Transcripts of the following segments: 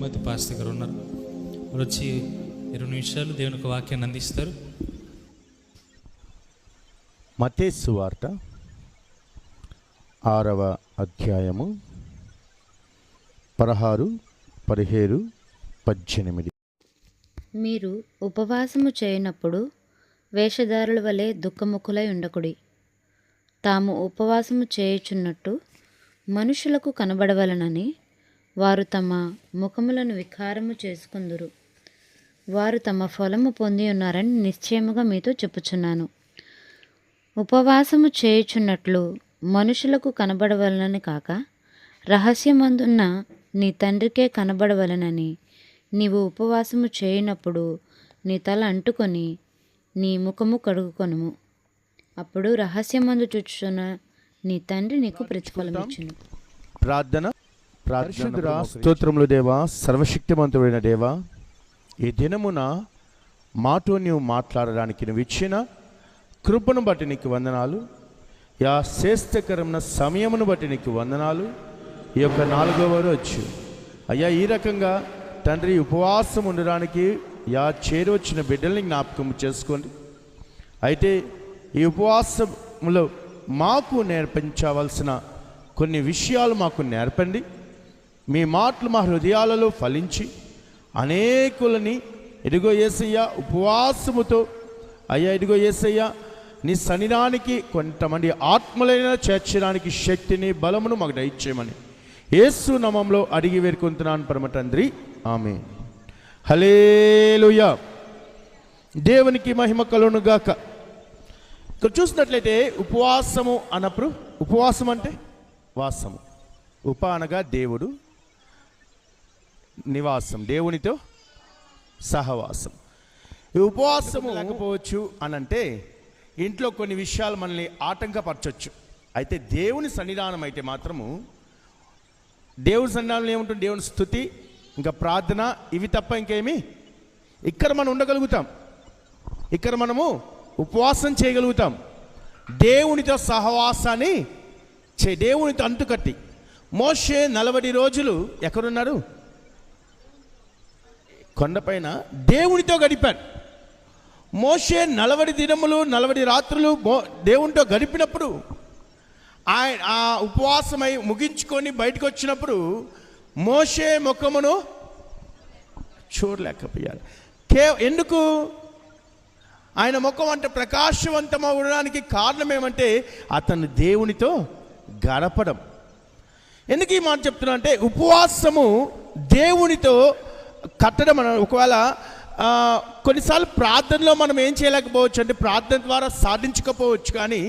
Timothy pastor గారు ఉన్నారు. వారు వచ్చి 20 నిమిషాలు దేవునికి వాక్యాన్ని అందిస్తారు. మత్తయి సువార్త 6వ అధ్యాయము 16, 17, 18. మీరు ఉపవాసము చేయనప్పుడు వేషధారుల వలె దుఃఖముఖులై ఉండకుడి. తాము ఉపవాసము చేయుచున్నట్టు మనుషులకు కనబడవలనని వారు తమ ముఖములను వికారము చేసుకుందురు. వారు తమ ఫలము పొంది ఉన్నారని నిశ్చయముగా మీతో చెప్పుచున్నాను. ఉపవాసము చేయుచున్నట్లు మనుషులకు కనబడవలనని కాక రహస్యమందున్న నీ తండ్రికే కనబడవలనని నీవు ఉపవాసము చేయనప్పుడు నీ తల అంటుకొని నీ ముఖము కడుగుకొనుము. అప్పుడు రహస్యమందు చూచుచున్న నీ తండ్రి నీకు ప్రతిఫలమిచ్చును. ప్రార్థన. స్తోత్రములు దేవా, సర్వశక్తిమంతుడైన దేవా, ఈ దినమున మాతో నీవు మాట్లాడడానికి నువ్వు ఇచ్చిన కృపను బట్టి నీకు వందనాలు. యా శ్రేష్టకరమైన సమయమును బట్టి నీకు వందనాలు. ఈ యొక్క 4వ రోజు అయ్యా, ఈ రకంగా తండ్రి ఉపవాసం ఉండడానికి చేరొచ్చిన బిడ్డల్ని జ్ఞాపకం చేసుకోండి. అయితే ఈ ఉపవాసములో మాకు నేర్పించవలసిన కొన్ని విషయాలు మాకు నేర్పండి. మీ మాటలు మా హృదయాలలో ఫలించి అనేకులని ఇదిగో యేసయ్య ఉపవాసముతో ఇదిగో యేసయ్య నీ సన్నిధానికి కొంతమంది ఆత్మలైన చేర్చడానికి శక్తిని బలమును మాకు దయచేయమని యేసు నామములో అడిగి వేడుకుంటున్నాను పరమ తండ్రి, ఆమేన్. హల్లెలూయా. దేవునికి మహిమ కలుగును గాక. ఇక్కడ చూసినట్లయితే ఉపవాసము అన్నప్పుడు, ఉపవాసం అంటే వాసము, ఉప అనగా దేవుడు, నివాసం దేవునితో సహవాసం. ఈ ఉపవాసము లేకపోవచ్చు అనంటే ఇంట్లో కొన్ని విషయాలు మనల్ని ఆటంకపరచవచ్చు. అయితే దేవుని సన్నిధానం అయితే మాత్రము, దేవుని సన్నిధానంలో ఏముంటుంది? దేవుని స్తుతి, ఇంకా ప్రార్థన, ఇవి తప్ప ఇంకేమి ఇక్కడ మనం ఉండగలుగుతాం. ఇక్కడ మనము ఉపవాసం చేయగలుగుతాం. దేవునితో సహవాసాన్ని దేవునితో అంటుకట్టి. మోషే 40 రోజులు ఎక్కడున్నాడు? కొండపైన దేవునితో గడిపాడు. మోషే 40 దినములు 40 రాత్రులు దేవునితో గడిపినప్పుడు ఆయన ఆ ఉపవాసమై ముగించుకొని బయటకు వచ్చినప్పుడు మోషే ముఖమును చూడలేకపోయాడు. ఎందుకు? ఆయన ముఖం అంటే ప్రకాశవంతం అవడానికి కారణం ఏమంటే అతను దేవునితో గడపడం. ఎందుకు ఈ మాట చెప్తున్నా అంటే, ఉపవాసము దేవునితో కట్టడం. ఒకవేళ కొన్నిసార్లు ప్రార్థనలో మనం ఏం చేయలేకపోవచ్చు అంటే ప్రార్థన ద్వారా సాధించకపోవచ్చు, కానీ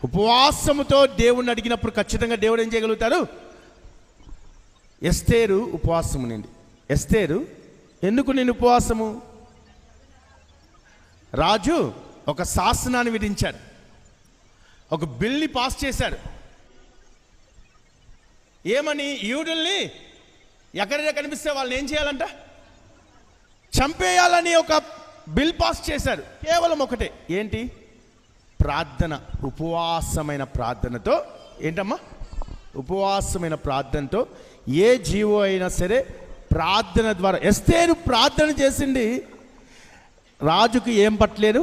ఉపవాసముతో దేవుణ్ణి అడిగినప్పుడు ఖచ్చితంగా దేవుడు ఏం చేయగలుగుతారు? ఎస్తేరు ఉపవాసము నిండి. ఎస్తేరు ఎందుకు నేను ఉపవాసము? రాజు ఒక శాసనాన్ని విధించాడు, ఒక బిల్ని పాస్ చేశాడు. ఏమని? యూదుల్ని ఎక్కడైనా కనిపిస్తే వాళ్ళని ఏం చేయాలంట? చంపేయాలని ఒక బిల్ పాస్ చేశారు. కేవలం ఒకటే, ఏంటి? ప్రార్థన. ఉపవాసమైన ప్రార్థనతో, ఏంటమ్మా? ఉపవాసమైన ప్రార్థనతో ఏ జీవో అయినా సరే ప్రార్థన ద్వారా. ఎస్తేరు ప్రార్థన చేసింది. రాజుకు ఏం పట్టలేదు?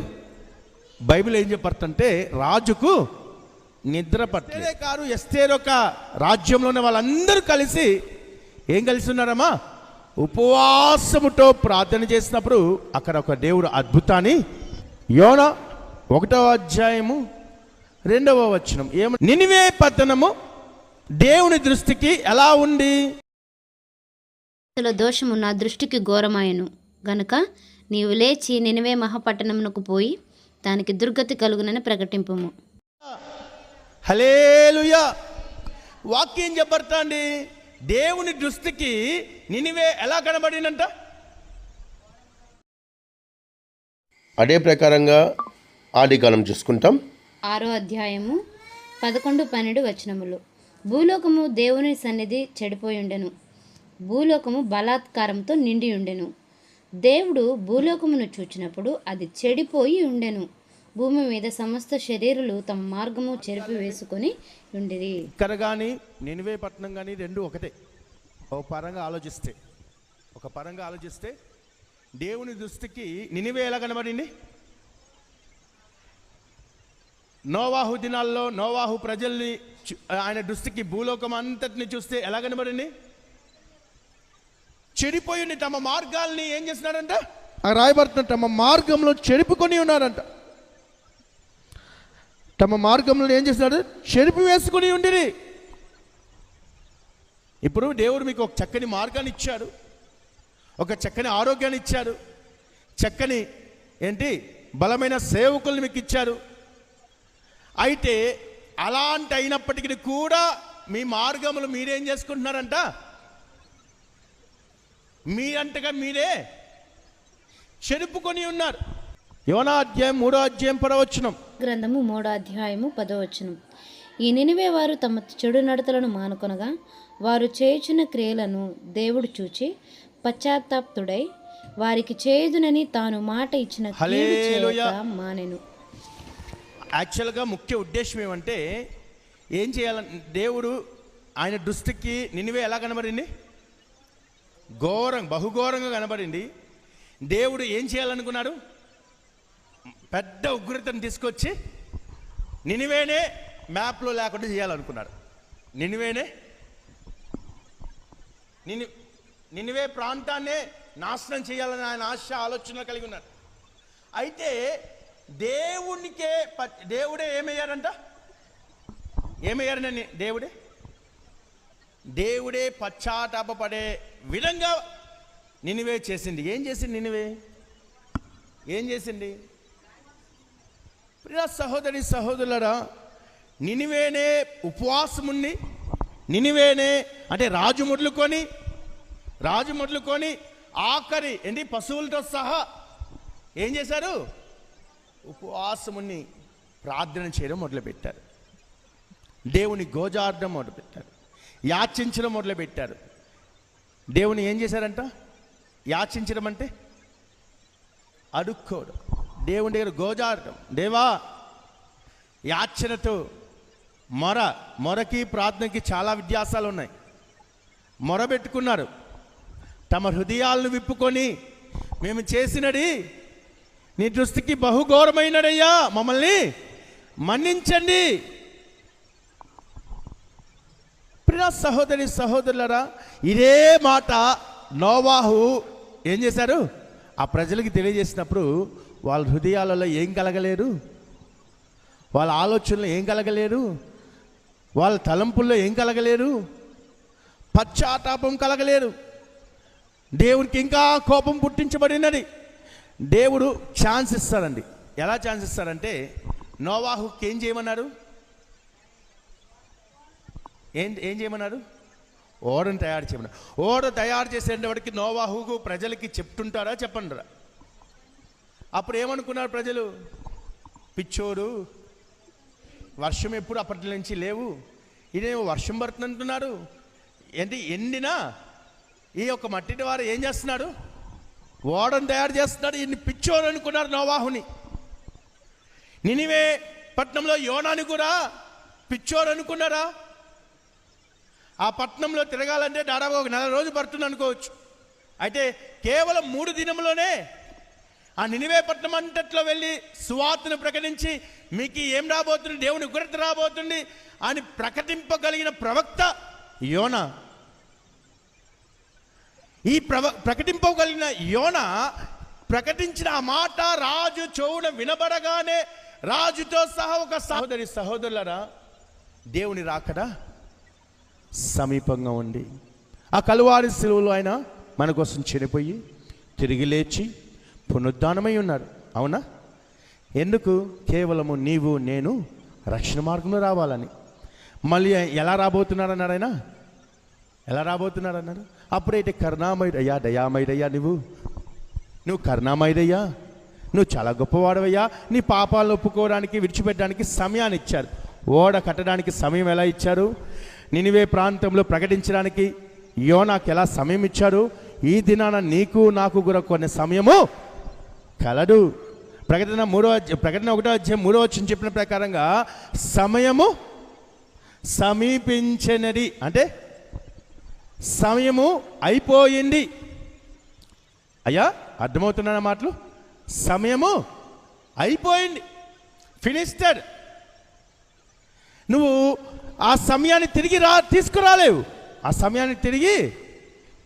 బైబిల్ ఏం చెప్పారంటే రాజుకు నిద్ర పట్టలే కారు. ఎస్తేరు ఒక రాజ్యంలోనే వాళ్ళందరూ కలిసి ఏం కలిసి ఉన్నారమ్మా? ఉపవాసముతో ప్రార్థన చేసినప్పుడు అక్కడ ఒక దేవుడు అద్భుతాన్ని, యోనా 1వ అధ్యాయము 2వ వచనం ఏమ, నినివే పట్టణము దేవుని దృష్టికి ఎలా ఉంది? దోషము నా దృష్టికి ఘోరమాయను గనుక నీవు లేచి నినివే మహాపట్టణమునకు పోయి దానికి దుర్గతి కలుగునని ప్రకటింపుము. హల్లెలూయా. వాక్యం చెప్పండి, దేవుని దృష్టికి నినివే ఎలా కనబడినంట? అదే ప్రకారంగా ఆదికాండం చూసుకుంటాం. 6వ అధ్యాయము 11, 12 వచనములు. భూలోకము దేవుని సన్నిధి చెడిపోయి ఉండెను, భూలోకము బలాత్కారంతో నిండి ఉండెను. దేవుడు భూలోకమును చూచినప్పుడు అది చెడిపోయి ఉండెను, భూమి మీద సమస్త శరీరులు తమ మార్గము చెరిపి వేసుకొని ఉండిరి. ఇక్కడ కానీ నినివే పట్టణం కానీ రెండు ఒకటే ఓ పరంగా ఆలోచిస్తే. ఒక పరంగా ఆలోచిస్తే దేవుని దృష్టికి నినివే ఎలా కనబడింది? నోవాహు దినాల్లో నోవాహు ప్రజల్ని ఆయన దృష్టికి భూలోకం అంతటిని చూస్తే ఎలా కనబడింది? చెడిపోయి తమ మార్గాల్ని ఏం చేస్తున్నారంట? రాయబడుతున్న తమ మార్గంలో చెడిపోకొని ఉన్నారంట. తమ మార్గంలో ఏం చేస్తున్నాడు? చెడిపి వేసుకుని ఉండిరి. ఇప్పుడు దేవుడు మీకు ఒక చక్కని మార్గాన్ని ఇచ్చాడు, ఒక చక్కని ఆరోగ్యాన్ని ఇచ్చాడు, చక్కని బలమైన సేవకుల్ని మీకు ఇచ్చారు. అయితే అలాంటి అయినప్పటికీ కూడా మీ మార్గములు మీరేం చేసుకుంటున్నారంట? మీరంటగా మీరే చెడుపుకొని ఉన్నారు. యోనా అధ్యాయం 3వ అధ్యాయం 10వ వచనం. గ్రంథము 3వ అధ్యాయము 10వ వచనం. ఈ నినివే వారు తమ చెడు నడతలను మానుకొనగా వారు చేయుచున్న క్రియలను దేవుడు చూచి పశ్చాత్తాప్తుడై వారికి చేయుదునని తాను మాట ఇచ్చిన కీడు చేయక మానెను. యాక్చువల్గా ముఖ్య ఉద్దేశం ఏమంటే, ఏం చేయాలని దేవుడు ఆయన దృష్టికి నినివే ఎలా కనబడింది? బహుఘోరంగా కనబడింది. దేవుడు ఏం చేయాలనుకున్నాడు? పెద్ద ఉగ్రతను తీసుకొచ్చి నినివేనే మ్యాప్లో లేకుండా చేయాలనుకున్నాడు. నినివే ప్రాంతాన్నే నాశనం చేయాలని ఆయన ఆశ ఆలోచన కలిగి ఉన్నాడు. అయితే దేవుడే ఏమయ్యారని దేవుడే పశ్చాత్తాపపడే విధంగా నినివే చేసింది. ఏం చేసింది? ప్రియ సహోదరి సహోదరులరా, నినివేనే ఉపవాసముండి, నినివేనే అంటే రాజు మొదలుకొని ఆఖరి పశువులతో సహా ఏం చేశారు? ఉపవాసముని ప్రార్థన చేయడం మొదలుపెట్టారు. దేవుని గోజార్డం మొదలుపెట్టారు. యాచించడం మొదలుపెట్టారు. దేవుని ఏం చేశారంట? యాచించడం అంటే అడుక్కోవడం. దేవుని దగ్గర గోజార్డం. దేవా, యాచనతో మొరకి ప్రార్థనకి చాలా వ్యత్యాసాలు ఉన్నాయి. మొరబెట్టుకున్నారు. తమ హృదయాలను విప్పుకొని మేము చేసినది నీ దృష్టికి బహుఘోరమైనదయ్యా, మమ్మల్ని మన్నించండి. ప్రియ సహోదరి సహోదరులరా, ఇదే మాట నోవాహు ఏం చేశారు? ఆ ప్రజలకి తెలియజేసినప్పుడు వాళ్ళ హృదయాలలో ఏం కలగలేరు, వాళ్ళ ఆలోచనలు ఏం కలగలేరు, వాళ్ళ తలంపుల్లో ఏం కలగలేరు, పశ్చాత్తాపం కలగలేరు. దేవునికి ఇంకా కోపం పుట్టించబడినది. దేవుడు ఛాన్స్ ఇస్తాడండి. ఎలా ఛాన్స్ ఇస్తాడంటే, నోవాహుకి ఏం చేయమన్నారు? ఏం చేయమన్నారు? ఓడను తయారు చేయమన్నారు. ఓడ తయారు చేసేటప్పటికి నోవాహుకు ప్రజలకి చెప్తుంటారా చెప్పండిరా? అప్పుడు ఏమనుకున్నారు ప్రజలు? పిచ్చోడు, వర్షం ఎప్పుడు అప్పటి నుంచి లేవు, ఇదేమో వర్షం పడుతుంది అంటున్నారు. ఎండినా ఈ యొక్క మట్టిని వారు ఏం చేస్తున్నాడు? ఓడను తయారు చేస్తున్నాడు. ఇన్ని పిచ్చోడు అనుకున్నారు నోవాహుని. నినివే పట్టణంలో యోనాని కూడా పిచ్చోడు అనుకున్నారా? ఆ పట్టణంలో తిరగాలంటే దాదాపు ఒక 4 రోజులు పడుతుంది అనుకోవచ్చు. అయితే కేవలం 3 దినంలోనే ఆ నినివే పట్టణం అంతట్లో వెళ్ళి సువార్తను ప్రకటించి మీకు ఏం రాబోతుంది, దేవుని ఉగ్రత రాబోతుంది అని ప్రకటింపగలిగిన ప్రవక్త యోనా. ఈ ప్రకటింపగలిగిన యోనా ప్రకటించిన ఆ మాట రాజు చెవున వినబడగానే రాజుతో సహా ఒక సహోదరులరా, దేవుని రాకడా సమీపంగా ఉంది. ఆ కలువారి శిలువలో ఆయన మన కోసం చనిపోయి తిరిగి లేచి పునరుద్ధానమై ఉన్నారు. అవునా? ఎందుకు? కేవలము నీవు నేను రక్షణ మార్గంలో రావాలని. మళ్ళీ ఎలా రాబోతున్నారన్నాడు ఆయన? ఎలా రాబోతున్నారన్నాడు? అప్పుడైతే కరుణామయుడయ్యా, దయామయుడయ్యా, నువ్వు కరుణామయుడయ్యా, నువ్వు చాలా గొప్పవాడవయ్యా, నీ పాపాలను ఒప్పుకోవడానికి విడిచిపెట్టడానికి సమయాన్ని ఇచ్చారు. ఓడ కట్టడానికి సమయం ఎలా ఇచ్చారు? నినివే ప్రాంతంలో ప్రకటించడానికి యోనాకు ఎలా సమయం ఇచ్చారు? ఈ దినాన నీకు నాకు కూడా కొన్ని సమయము కలదు. ప్రకటన 1వ అధ్యాయం 3వ వచనం చెప్పిన ప్రకారంగా సమయము సమీపించినది అంటే సమయము అయిపోయింది. అయ్యా అర్థమవుతున్నా మాటలు? సమయము అయిపోయింది, ఫినిష్డ్. నువ్వు ఆ సమయాన్ని తిరిగి తీసుకురాలేవు. ఆ సమయాన్ని తిరిగి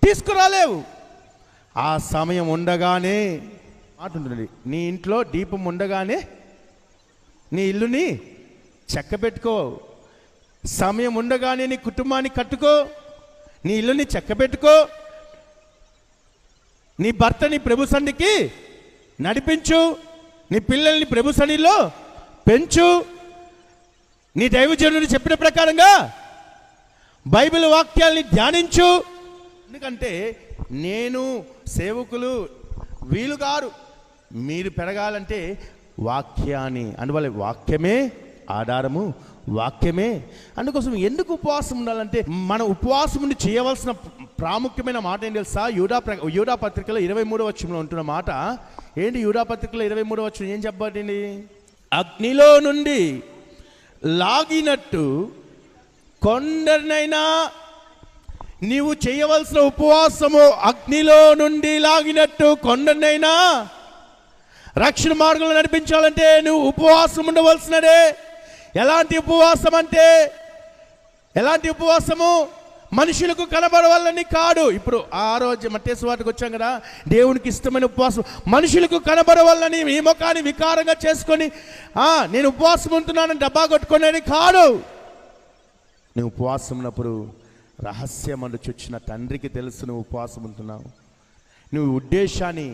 తీసుకురాలేవు. ఆ సమయం ఉండగానే మాట ఉంటుంది, నీ ఇంట్లో దీపం ఉండగానే నీ ఇల్లుని చక్కబెట్టుకో. సమయం ఉండగానే నీ కుటుంబాన్ని కట్టుకో, నీ ఇల్లుని చక్కబెట్టుకో, నీ భర్తని ప్రభు సన్నిధికి నడిపించు, నీ పిల్లల్ని ప్రభు సన్నిధిలో పెంచు, నీ దైవజనుడు చెప్పిన ప్రకారంగా బైబిల్ వాక్యాల్ని ధ్యానించు. ఎందుకంటే నేను సేవకులు వీలు గారు, మీరు పెరగాలంటే వాక్యాన్ని అందువల్ల వాక్యమే ఆధారము, వాక్యమే. అందుకోసం ఎందుకు ఉపవాసం ఉండాలంటే మన ఉపవాసం ఉండి చేయవలసిన ప్రాముఖ్యమైన మాట ఏం తెలుసా? యూదా పత్రికలో 23వ వచనంలో ఉంటున్న మాట ఏంటి? యూదా పత్రికలో 23వ వచనం ఏం చెప్పబడింది? అగ్నిలో నుండి లాగినట్టు కొందరినైనా నీవు చేయవలసిన ఉపవాసము అగ్నిలో నుండి లాగినట్టు కొందరినైనా రక్షణ మార్గంలో నడిపించాలంటే నువ్వు ఉపవాసం ఉండవలసినదే. ఎలాంటి ఉపవాసం అంటే, ఎలాంటి ఉపవాసము? మనుషులకు కనబడవాలని కాదు. ఇప్పుడు ఆ రోజు మత్తయి సువార్తకు వచ్చాం కదా, దేవునికి ఇష్టమైన ఉపవాసం మనుషులకు కనబడవాలని ఈ ముఖాన్ని వికారంగా చేసుకొని నేను ఉపవాసం ఉంటున్నానని డబ్బా కొట్టుకునేది కాదు. నువ్వు ఉపవాసం ఉన్నప్పుడు రహస్యం చొచ్చిన తండ్రికి తెలుసు నువ్వు ఉపవాసం ఉంటున్నావు. నువ్వు ఉద్దేశాన్ని,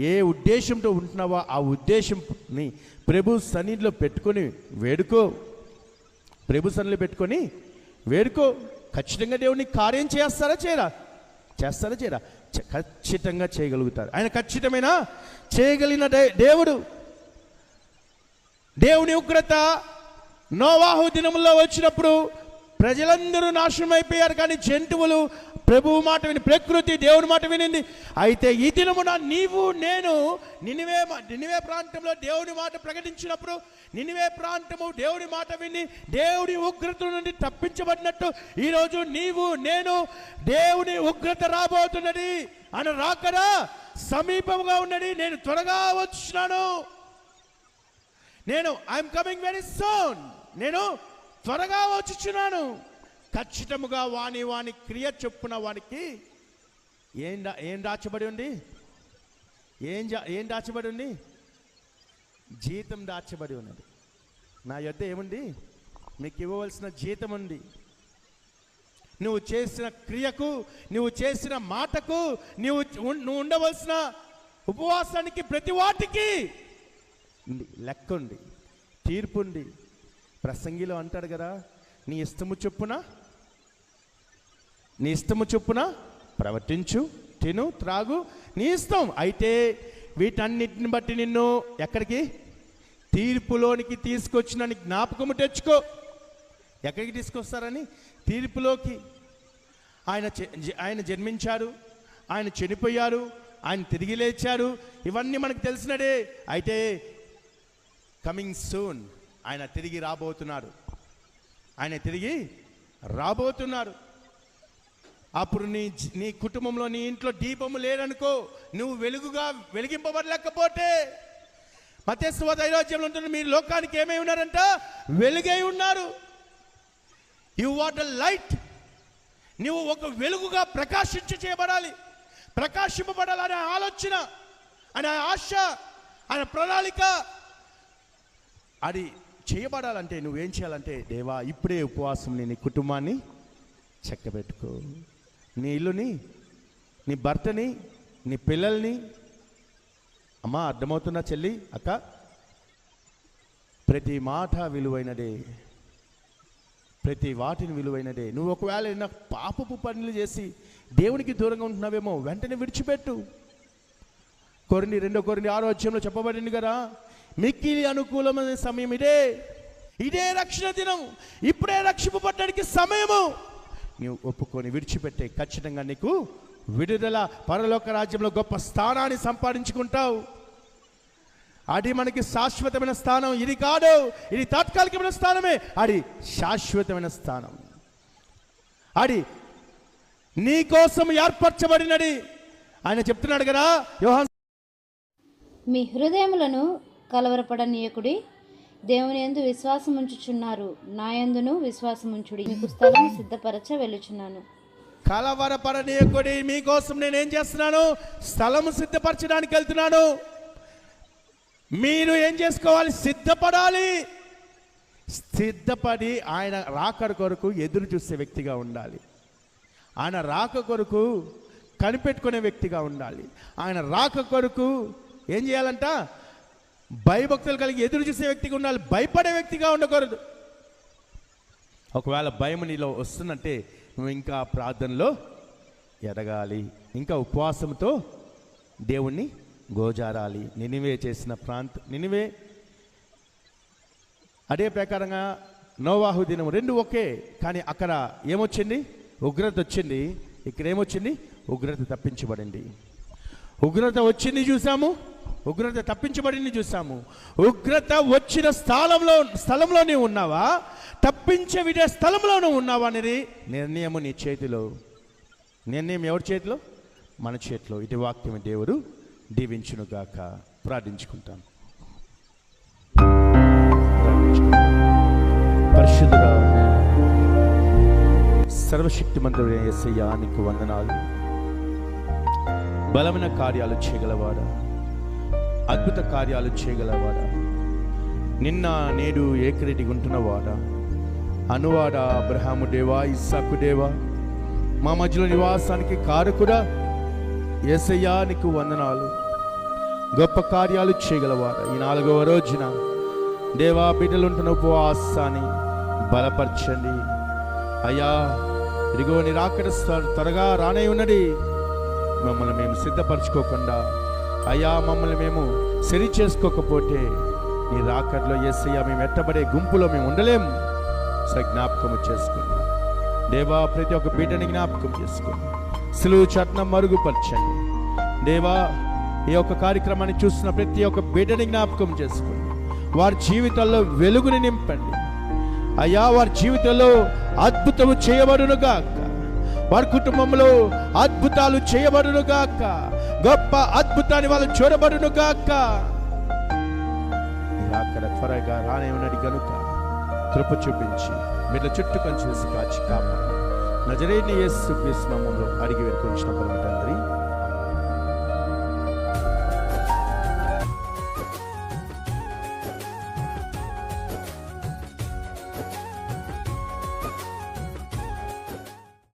ఏ ఉద్దేశంతో ఉంటున్నావో ఆ ఉద్దేశంని ప్రభు సన్నిధిలో పెట్టుకొని వేడుకో. ప్రభు సన్నిధిలో పెట్టుకొని వేడుకో. ఖచ్చితంగా దేవుడిని కార్యం చేస్తారా చేయరా? ఖచ్చితంగా చేయగలుగుతారు. ఆయన ఖచ్చితమైన చేయగలిగిన దేవుడు. దేవుని ఉగ్రత నోవాహు దినములో వచ్చినప్పుడు ప్రజలందరూ నాశనం అయిపోయారు, కానీ జంతువులు ప్రభువు మాట విని, ప్రకృతి దేవుని మాట వినింది. అయితే ఈ దినమున నీవు నేను నినివే ప్రాంతంలో దేవుని మాట ప్రకటించినప్పుడు నినివే ప్రాంతము దేవుని మాట విని దేవుని ఉగ్రత నుండి తప్పించబడినట్టు ఈరోజు నీవు నేను దేవుని ఉగ్రత రాబోతున్నది అని రాకడా సమీపంగా ఉన్నది. నేను త్వరగా వచ్చున్నాను. I'm coming very soon. నేను త్వరగా వచ్చుచున్నాను. ఖచ్చితముగా వాని క్రియ చొప్పున వానికి ఏం దాచబడి ఉంది? ఏం దాచబడి ఉంది? జీతం దాచబడి ఉన్నది. నా యొద్ద ఏముంది? మీకు ఇవ్వవలసిన జీతం ఉంది. నువ్వు చేసిన క్రియకు, నువ్వు చేసిన మాటకు, నువ్వు ఉండవలసిన ఉపవాసానికి, ప్రతి వాటికి లెక్క ఉంది, తీర్పు ఉంది. ప్రసంగిలో అంటాడు కదా, నీ ఇష్టము చొప్పున ప్రవర్తించు, తిను, త్రాగు, నీ ఇష్టం. అయితే వీటన్నిటిని బట్టి నిన్ను ఎక్కడికి? తీర్పులోనికి తీసుకొచ్చిన జ్ఞాపకము తెచ్చుకో. ఎక్కడికి తీసుకొస్తారని? తీర్పులోకి. ఆయన జన్మించారు, ఆయన చనిపోయారు, ఆయన తిరిగి లేచారు, ఇవన్నీ మనకు తెలిసినదే. అయితే కమింగ్ సూన్ ఆయన తిరిగి రాబోతున్నారు. అప్పుడు నీ కుటుంబంలో, నీ ఇంట్లో దీపము లేదనుకో, నువ్వు వెలిగింపబడలేకపోతే, మత్తయి సువార్త 5వ అధ్యాయంలో ఉంటుంది, మీరు లోకానికి ఏమై ఉన్నారంట? వెలుగై ఉన్నారు. You are the light. నువ్వు ఒక వెలుగుగా ప్రకాశింపబడాలి అనే ఆలోచన, అనే ఆశ, అనే ప్రణాళిక అది చేయబడాలంటే నువ్వేం చేయాలంటే, దేవా ఇప్పుడే ఉపవాసం నీ కుటుంబాన్ని చక్కబెట్టుకో, నీ ఇల్లుని, నీ భర్తని, నీ పిల్లల్ని. అమ్మా అర్థమవుతున్నా చెల్లి, అక్క? ప్రతి మాట విలువైనదే, ప్రతి వాటిని విలువైనదే. నువ్వు ఒకవేళ ఏదైనా పాపపు పనులు చేసి దేవునికి దూరంగా ఉంటున్నావేమో, వెంటనే విడిచిపెట్టు. 2 కొరింథీ 6వ అధ్యాయంలో చెప్పబడింది కదా, మిక్కిలి అనుకూలమైన సమయం ఇదే రక్షణ దినం, ఇప్పుడే రక్షింపబడడానికి సమయము. నీవు ఒప్పుకొని విడిచిపెట్టే, ఖచ్చితంగా నీకు విడుదల, పరలోక రాజ్యంలో గొప్ప స్థానాన్ని సంపాదించుకుంటావు. అది మనకి శాశ్వతమైన స్థానం. ఇది కాదు, ఇది తాత్కాలికమైన స్థానమే. అది శాశ్వతమైన స్థానం. అది నీ కోసం ఏర్పరచబడినది. ఆయన చెప్తున్నాడు కదా యోహాన్, మీ హృదయములను కలవరపడనీయకుడి, దేవుని యందు విశ్వాసం ఉంచుచున్నారు, నా యందును విశ్వాసం ఉంచుడి, మీకు స్థలం సిద్ధపరచ వెళ్ళుచున్నాను. కలవరపడనీయకుడి, మీకోసం నేనేం చేస్తున్నాను? స్థలము సిద్ధపరచడానికి వెళ్తున్నాను. మీరు ఏం చేసుకోవాలి? సిద్ధపడాలి. సిద్ధపడి ఆయన రాకడ కొరకు ఎదురు చూసే వ్యక్తిగా ఉండాలి. ఆయన రాక కొరకు కనిపెట్టుకునే వ్యక్తిగా ఉండాలి. ఆయన రాక కొరకు ఏం చేయాలంట? భయభక్తులు కలిగి ఎదురు చూసే వ్యక్తిగా ఉండాలి. భయపడే వ్యక్తిగా ఉండకూడదు. ఒకవేళ భయం నీలో వస్తుందంటే నువ్వు ఇంకా ప్రార్థనలో ఎదగాలి, ఇంకా ఉపవాసంతో దేవుణ్ణి గోజారాలి. నినివే చేసిన నినివే అదే ప్రకారంగా నోవాహు దినం రెండు ఒకే, కానీ అక్కడ ఏమొచ్చింది? ఉగ్రత వచ్చింది. ఇక్కడ ఏమొచ్చింది? ఉగ్రత తప్పించబడింది. ఉగ్రత వచ్చింది చూసాము, ఉగ్రత తప్పించబడింది చూసాము. ఉగ్రత వచ్చిన స్థలంలో నీవు ఉన్నావా, తప్పించే విడే స్థలంలో నువ్వు ఉన్నావా అనేది నిర్ణయము నీ చేతిలో. నిర్ణయం ఎవరి చేతిలో? మన చేతిలో. ఇటు వాక్యం దేవుడు దీవించునుగాక. ప్రార్థించుకుంటాం. పరిశుద్ధుడా, సర్వశక్తిమంతుడైన యేసయ్యా నీకు వందనాలు. బలమైన కార్యాలు చేయగలవాడా, అద్భుత కార్యాలు చేయగలవాడా, నిన్న నేడు ఏకరీతిగా ఉంటున్నవాడా, అనువాడా, అబ్రహాము దేవా, ఇస్సాకు దేవా, మా మధ్యలో నివాసానికి కారకుడా యేసయ్యా నీకు వందనాలు. గొప్ప కార్యాలు చేయగలవాడా, ఈ 4వ రోజున దేవా బిడ్డలుంటున్న ఉపవాసాన్ని బలపరచండి అయ్యా. ఇదిగో నీ రాకడ త్వరగా రానే ఉన్నది. మమ్మల్ని మేము సిద్ధపరచుకోకుండా అయ్యా, మమ్మల్ని మేము సరి చేసుకోకపోతే నీ రాకడలో యేసయ్యా మేము ఎట్టబడే గుంపులో మేము ఉండలేము. జ్ఞాపకము చేసుకోండి దేవా, ప్రతి ఒక్క బిడ్డని జ్ఞాపకం చేసుకోండి. సిలువ చట్నం మరుగుపరచండి దేవా. ఈ యొక్క కార్యక్రమాన్ని చూస్తున్న ప్రతి ఒక్క బిడ్డని జ్ఞాపకం చేసుకోండి. వారి జీవితాల్లో వెలుగుని నింపండి అయ్యా. వారి జీవితంలో అద్భుతము చేయబడునుగాక. వారి కుటుంబంలో అద్భుతాలు చేయబడునుగాక. గొప్ప అద్భుతాన్ని వాళ్ళు చూడబడునుగాక. అక్కడ త్వరగా రానే ఉన్నది కనుక కృప చూపించి మీరు చుట్టూ కంచేసి కాచి కాపాడు. నజరేయుడైన యేసు క్రీస్తు నామములో అడిగి వేడుకొంచున్నాము తండ్రి.